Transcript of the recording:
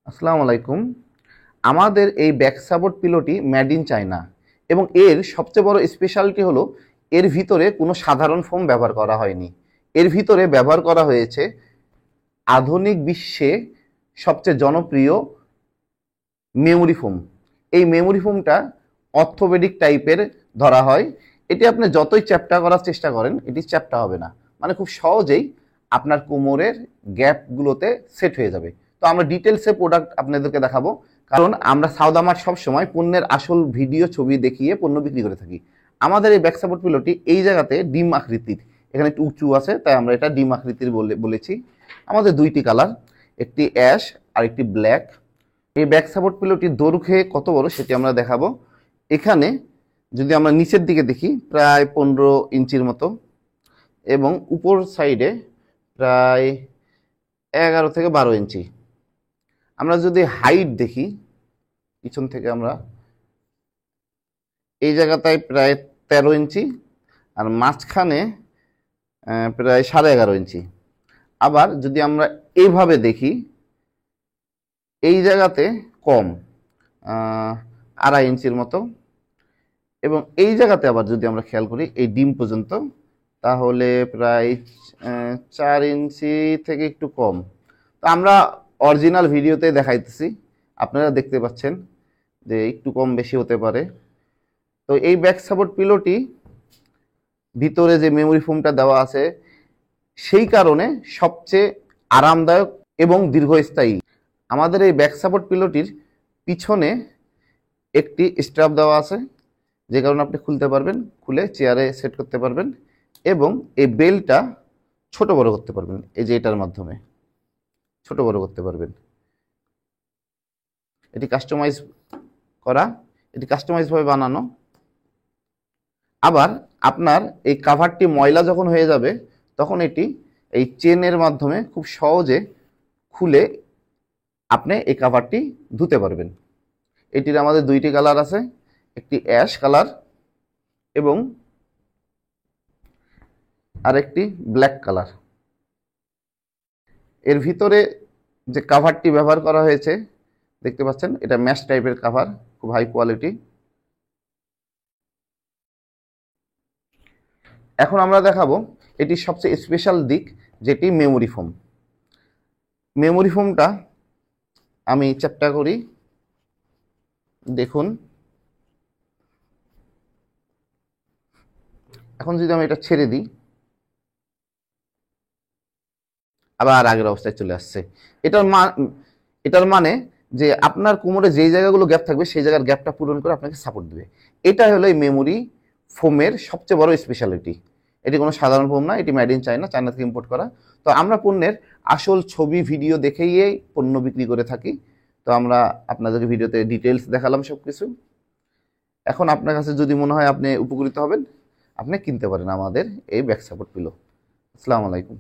আসসালামু আলাইকুম। আমাদের এই ব্যাক সাপোর্ট পিলোটি মেড ইন চায়না এবং এর সবচেয়ে বড় স্পেশালিটি হলো এর ভিতরে কোনো সাধারণ ফোম ব্যবহার করা হয়নি। এর ভিতরে ব্যবহার করা হয়েছে আধুনিক বিশ্বে সবচেয়ে জনপ্রিয় মেমোরি ফোম। এই মেমোরি ফোমটা অর্থোপেডিক টাইপের ধরা হয়। এটি আপনি যতই চ্যাপ্টা করার চেষ্টা করেন এটি চ্যাপ্টা হবে না, মানে খুব সহজেই আপনার কোমরের গ্যাপগুলোতে সেট হয়ে যাবে। তো আমরা ডিটেলসে প্রোডাক্ট আপনাদেরকে দেখাবো, কারণ আমরা সাউদা মার্ট সবসময় পণ্যের আসল ভিডিও ছবি দেখিয়ে পণ্য বিক্রি করে থাকি। আমাদের এই ব্যাক সাপোর্ট পিলোটি এই জায়গাতে ডিম আকৃতির, এখানে একটু উঁচু আছে তাই আমরা এটা ডিম আকৃতির বলেছি। আমাদের দুইটি কালার, একটি অ্যাশ আর একটি ব্ল্যাক। এই ব্যাক সাপোর্ট পিলোটির দৈর্ঘ্যে কত বড় সেটি আমরা দেখাবো। এখানে যদি আমরা নিচের দিকে দেখি প্রায় 15 ইঞ্চির মতো এবং উপর সাইডে প্রায় 11 থেকে 12 ইঞ্চি। আমরা যদি হাইট দেখি পিছন থেকে, আমরা এই জায়গাটায় প্রায় 13 ইঞ্চি আর মাঝখানে প্রায় 11.5 ইঞ্চি। আবার যদি আমরা এইভাবে দেখি এই জায়গাতে কম, 2.5 ইঞ্চির মতো, এবং এই জায়গাতে আবার যদি আমরা খেয়াল করি এই ডিম পর্যন্ত, তাহলে প্রায় 4 ইঞ্চি থেকে একটু কম। তো আমরা অরিজিনাল ভিডিওতে দেখাইতেছি, আপনারা দেখতে পাচ্ছেন যে একটু কম বেশি হতে পারে। তো এই ব্যাক সাপোর্ট পিলোটি ভিতরে যে মেমোরি ফোমটা দেওয়া আছে সেই কারণে সবচেয়ে আরামদায়ক এবং দীর্ঘস্থায়ী। আমাদের এই ব্যাক সাপোর্ট পিলোটির পিছনে একটি স্ট্র্যাপ দেওয়া আছে, যে কারণে আপনি খুলতে পারবেন, খুলে চেয়ারে সেট করতে পারবেন এবং এই বেলটা ছোট বড় করতে পারবেন। এই যে এটার মাধ্যমে ছোট বড় করতে পারবেন। এটি কাস্টমাইজ করা, এটি কাস্টমাইজভাবে বানানো। আবার আপনার এই কাভারটি ময়লা যখন হয়ে যাবে তখন এটি এই চেনের মাধ্যমে খুব সহজে খুলে আপনি এই কাভারটি ধুতে পারবেন। এটির আমাদের দুইটি কালার আছে, একটি অ্যাশ কালার এবং আরেকটি ব্ল্যাক কালার। এর ভিতরে যে কাভারটি ব্যবহার করা হয়েছে দেখতে পাচ্ছেন, এটা ম্যাশ টাইপের কাভার, খুব হাই কোয়ালিটি। এখন আমরা দেখাবো এটির সবচেয়ে স্পেশাল দিক, যেটি মেমোরি ফোম। মেমোরি ফোমটা আমি চ্যাপ্টা করি, দেখুন। এখন যদি আমি এটা ছেড়ে দিই আবার আগের অবস্থায় চলে আসছে। এটার মানে যে আপনার কোমরে যেই জায়গাগুলো গ্যাপ থাকবে সেই জায়গার গ্যাপটা পূরণ করে আপনাকে সাপোর্ট দেবে। এটাই হলো এই মেমোরি ফোমের সবচেয়ে বড় স্পেশালিটি। এটি কোনো সাধারণ ফোম না, এটি মেড ইন চায়না, চায়না থেকে ইম্পোর্ট করা। তো আমরা পণ্যের আসল ছবি ভিডিও দেখেই পণ্য বিক্রি করে থাকি। তো আমরা আপনাদেরকে ভিডিওতে ডিটেলস দেখালাম সব কিছু। এখন আপনার কাছে যদি মনে হয় আপনি উপকৃত হবেন, আপনি কিনতে পারেন আমাদের এই ব্যাক সাপোর্ট পিলো। আসসালামু আলাইকুম।